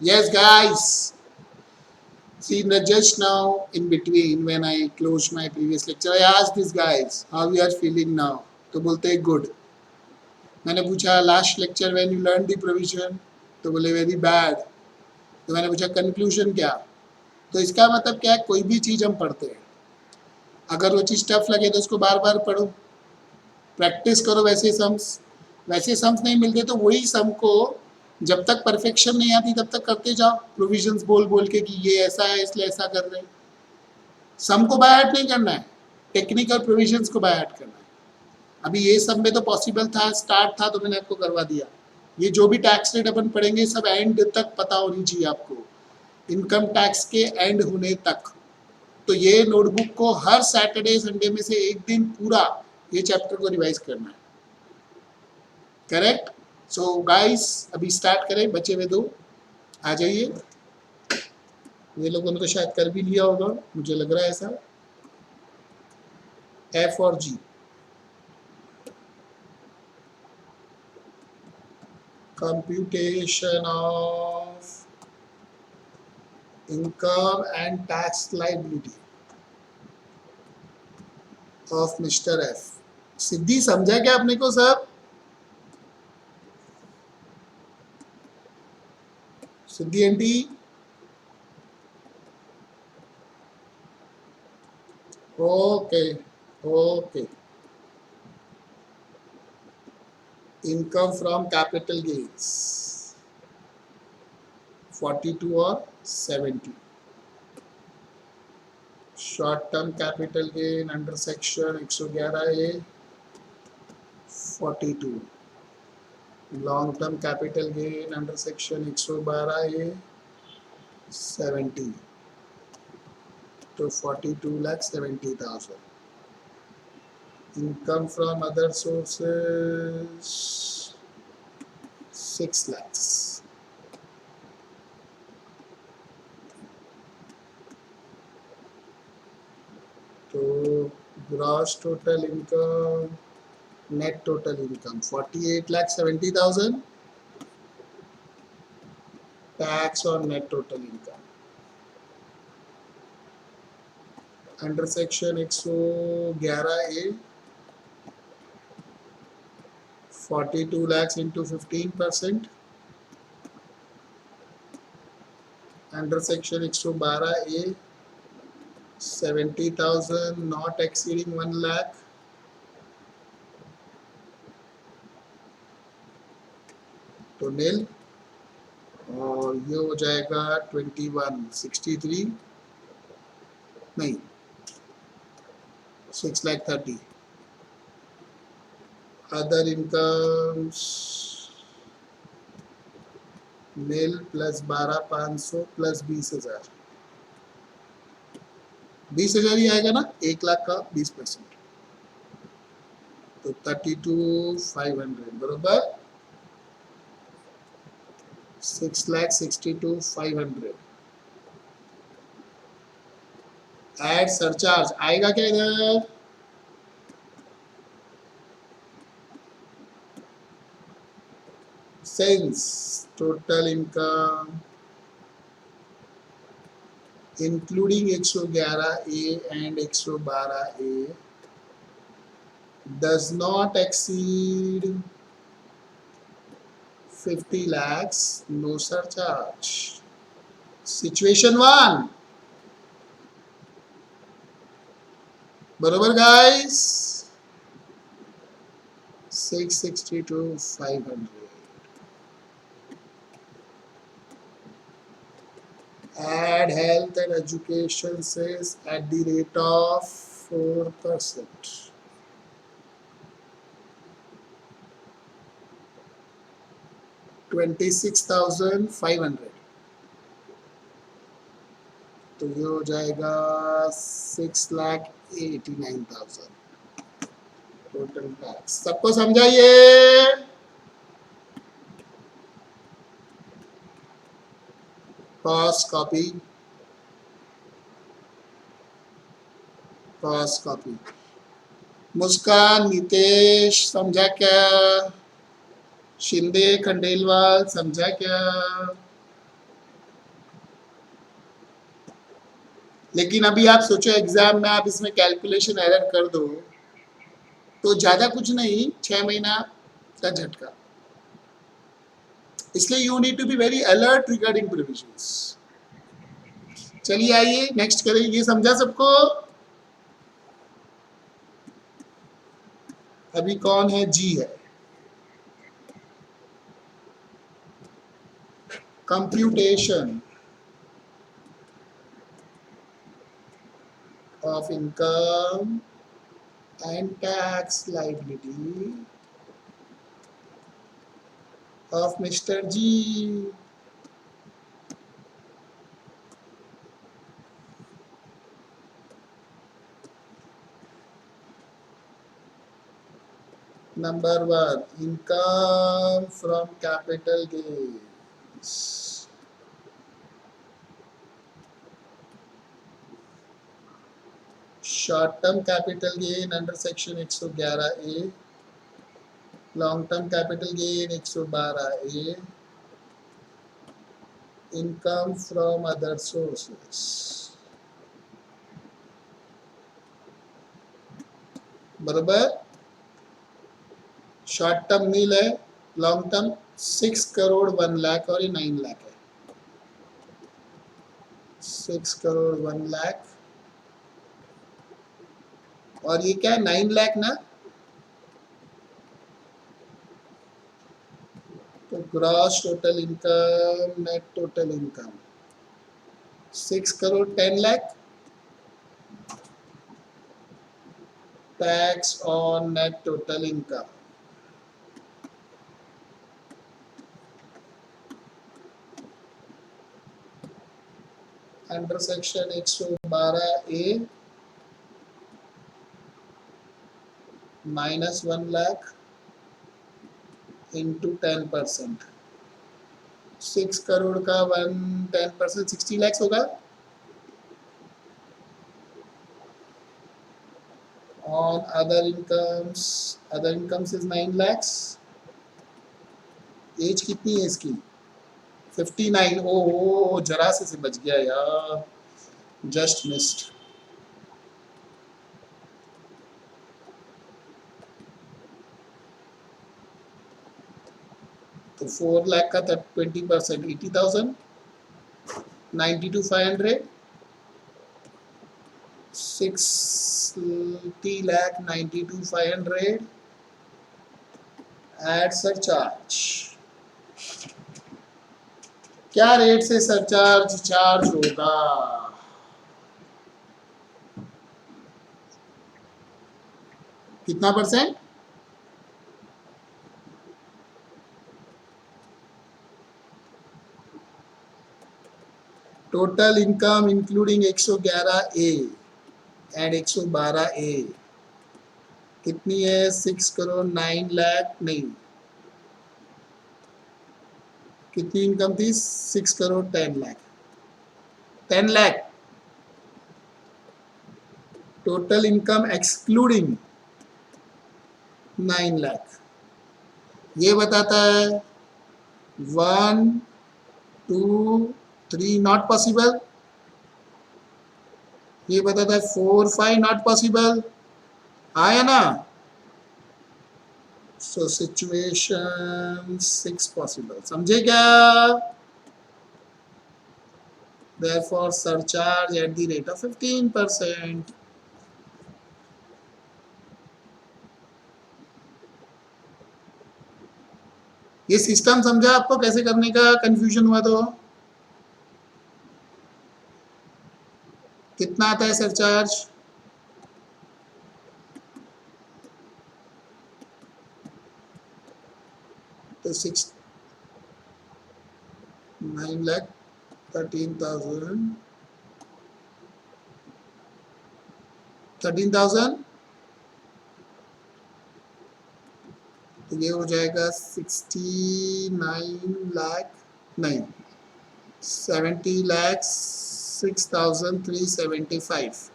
Yes, guys. See, just now in between when I closed my previous lecture, I asked these guys how you are feeling now. तो बोलते हैं good. मैंने पूछा last lecture when you learn the provision, तो बोले very bad. तो मैंने पूछा कंक्लूजन क्या. तो इसका मतलब क्या है, कोई भी चीज़ हम पढ़ते हैं, अगर वो चीज़ टफ लगे तो उसको बार बार पढ़ो, प्रैक्टिस करो. वैसे सम्स नहीं मिलते तो वही सम को जब तक परफेक्शन नहीं आती तब तक करते जाओ, प्रोविजंस बोल बोल के कि ये ऐसा है इसलिए ऐसा कर रहे हैं. सम को बाय हार्ट नहीं करना है, टेक्निकल प्रोविजंस को बाय हार्ट करना है. अभी ये सब में तो पॉसिबल था, स्टार्ट था तो मैंने आपको करवा दिया. ये जो भी टैक्स रेट अपन पढ़ेंगे सब एंड तक पता होनी चाहिए आपको, इनकम टैक्स के एंड होने तक. तो ये नोटबुक को हर सैटरडे संडे में से एक दिन पूरा ये चैप्टर को रिवाइज करना है. करेक्ट. सो गाइस अभी स्टार्ट करें, बचे हुए दो आ जाइए. ये लोगों ने तो शायद कर भी लिया होगा, मुझे लग रहा है ऐसा. एफ और जी, computation of income and tax liability of Mr. F. सिद्धि समझा क्या आपने को सब? Siddhi aunty, okay okay. Income from capital gains 42 और 70. Short term capital gain under section 111A 42. Long term capital gain under section 112A 70. तो 42,70,000. Income from other sources 6 lakhs. तो gross total income, net total income 48,70,000. Tax on net total income under section 111A 42 lakhs into 15%. Under section 112A 70,000 not exceeding 1 lakh. तो नील. और ये हो जाएगा 2163, नहीं 6,30,000. Other incomes नील plus 12,500 plus 20,000. 20,000 ही आएगा ना, 1 लाख का 20%. तो 32,500 बरोबर 6,62,500. एड सरचार्ज आएगा क्या इधर? Since total income including 111A and 112A does not exceed 50 lakhs, no surcharge. Situation 1 बरोबर guys. 662,500. Add health and education cess at the rate of 4%. $26,500. तो ये हो जाएगा 6,89,000 टोटल टैक्स. सबको समझाइए. Cost copy, cost copy. Muskan, Nitesh समझा क्या? शिंदे खंडेलवाल समझा क्या? लेकिन अभी आप सोचो एग्जाम में आप इसमें कैलकुलेशन एरर कर दो तो ज्यादा कुछ नहीं, 6 महीना का झटका। इसलिए you need to be very alert regarding provisions. चलिए आइए नेक्स्ट करें, ये समझा सबको? अभी कौन है? जी है। Computation of income and tax liability of mister जी। Number 1, income from capital gains. Short term capital gain under section 111A, long term capital gain 112A, income from other sources. बराबर? शॉर्ट टर्म नील है, long term 6 crore 1 lakh और ये 9 लाख है। 6 करोड़ 1 लाख और ये क्या है? 9 लाख ना। तो gross total income, net total income 6 crore 10 lakh, tax on net total income under section 112A -1 lakh into 10%। 6 crore का 10% 60 लैक्स होगा। On other incomes is 9 lakhs. Age कितनी है इसकी? 59। ओ जरा से बच गया यार, जस्ट मिस्ड। तो 4 लाख का 20% 80,000, 92,500, 60 lakh 92,500 एट सरचार्ज। क्या रेट से सरचार्ज चार्ज होगा? कितना percent? Total income including 111A and 112A कितनी है? 6 करोड़ 9 लाख नहीं, कितनी इनकम थी? 6 crore 10 lakh. 10 lakh total income excluding 9 lakh. ये बताता है 1 2 3 नॉट पॉसिबल। ये बताता है 4 5 नॉट पॉसिबल। आया ना? So situation 6 possible. समझे क्या? Therefore surcharge at the rate of 15%। ये सिस्टम समझा आपको कैसे करने का? कंफ्यूजन हुआ तो कितना आता है सरचार्ज? तो 9 लाख 13,000 तो ये हो जाएगा 69 लाख नहीं 70 lakh 6,375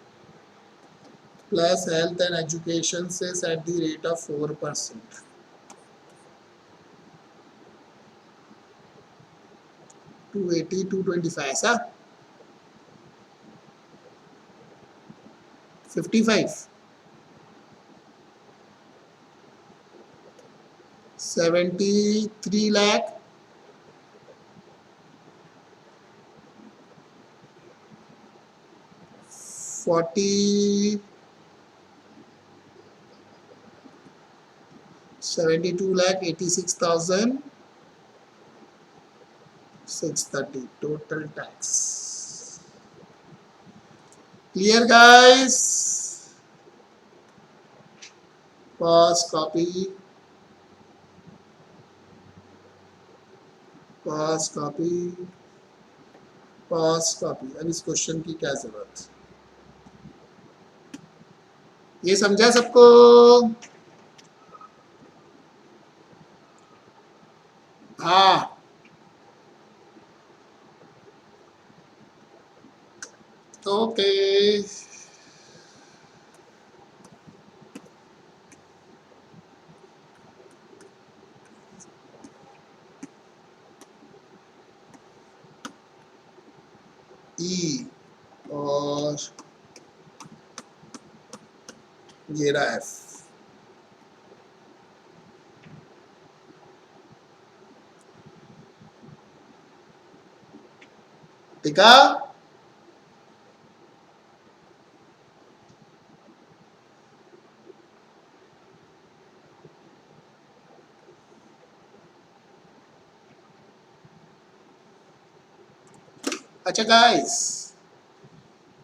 plus health and education से एट द रेट ऑफ 4%। 280 225 ऐसा। 55, 73 lakh, 40, 72 lakh 86,630 total tax. Clear, guys? Pause, copy, pause, copy, pause, copy. अब इस क्वेश्चन की क्या जरूरत? ये समझा सबको? हाँ, ओके। ई और ये रहा एफ। ठीक है? अच्छा गाइस,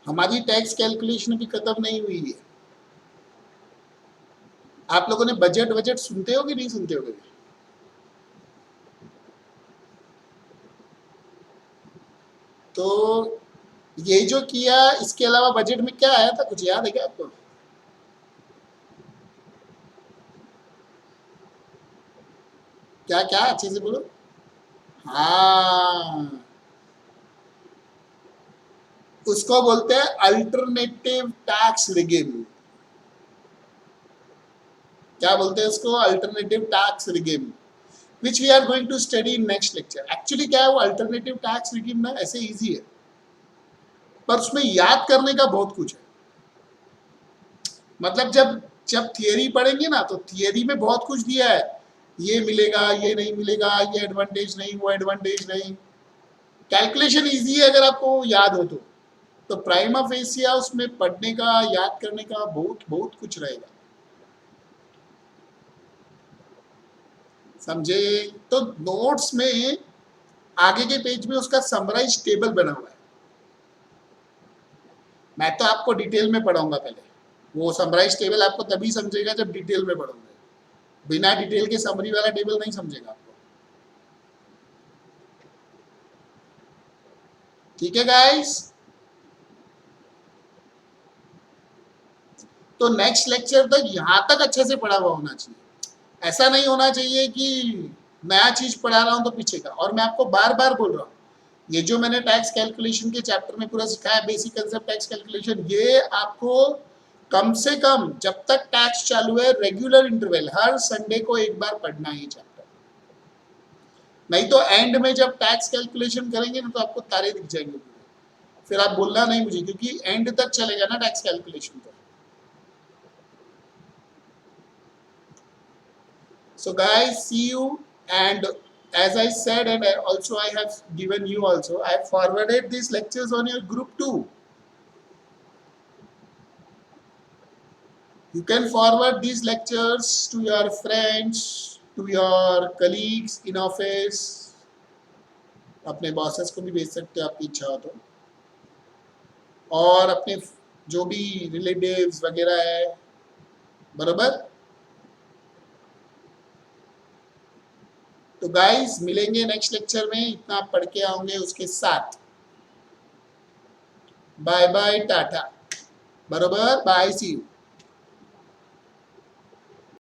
हमारी टैक्स कैलकुलेशन भी खत्म नहीं हुई है। आप लोगों ने बजट बजट सुनते हो कि नहीं सुनते हो कभी? तो ये जो किया, इसके अलावा बजट में क्या आया था, कुछ याद है क्या आपको? क्या क्या अच्छे से बोलो। हाँ, उसको बोलते हैं अल्टरनेटिव टैक्स रिगिम। क्या बोलते हैं उसको? Alternative tax regime, which we are going to study in next lecture. Actually क्या है वो अल्टरनेटिव टैक्स रिगिम ना, ऐसे इजी है, पर उसमें याद करने का बहुत कुछ है। मतलब जब जब थियरी पढ़ेंगे ना, तो थियरी में बहुत कुछ दिया है, ये मिलेगा, ये नहीं मिलेगा, ये एडवांटेज नहीं, वो एडवांटेज नहीं। कैलकुलेशन इजी है अगर आपको याद हो तो प्राइमा फेसिया उसमें पढ़ने का, याद करने का बहुत बहुत कुछ रहेगा। समझे? तो नोट्स में आगे के पेज में उसका समराइज टेबल बना हुआ है। मैं तो आपको डिटेल में पढ़ाऊंगा पहले, वो समराइज टेबल आपको तभी समझेगा जब डिटेल में पढ़ोगे। बिना डिटेल के समरी वाला टेबल नहीं समझेगा आपको। ठीक है गाइस? तो नेक्स्ट लेक्चर तक यहां तक अच्छे से पढ़ा हुआ होना चाहिए। ऐसा नहीं होना चाहिए कि नया चीज पढ़ा रहा हूं तो पीछे का। और मैं आपको बार बार बोल रहा हूं, ये जो मैंने टैक्स कैलकुलेशन के चैप्टर में पूरा सिखाया, बेसिक कंसेप्ट टैक्स कैलकुलेशन, ये आपको कम से कम जब तक टैक्स चालू है रेगुलर इंटरवल हर संडे को एक बार पढ़ना है चैप्टर। नहीं तो एंड में जब टैक्स कैलकुलेशन करेंगे ना, तो आपको तारे दिख जाएंगे पूरे, फिर आप बोलना नहीं मुझे, क्योंकि एंड तक चलेगा ना टैक्स कैलकुलेशन तो। So guys, see you, and as I said, and also I have given you also, I have forwarded these lectures on your group too. You can forward these lectures to your friends, to your colleagues in office, अपने bosses को भी भेज सकते हो आपकी इच्छा हो तो, और अपने जो भी रिलेटिव्स वगैरह है, बराबर। तो गाइस मिलेंगे नेक्स्ट लेक्चर में, इतना आप पढ़ के आओगे उसके साथ। बाय बाय, टाटा, बराबर, बाय, सी यू।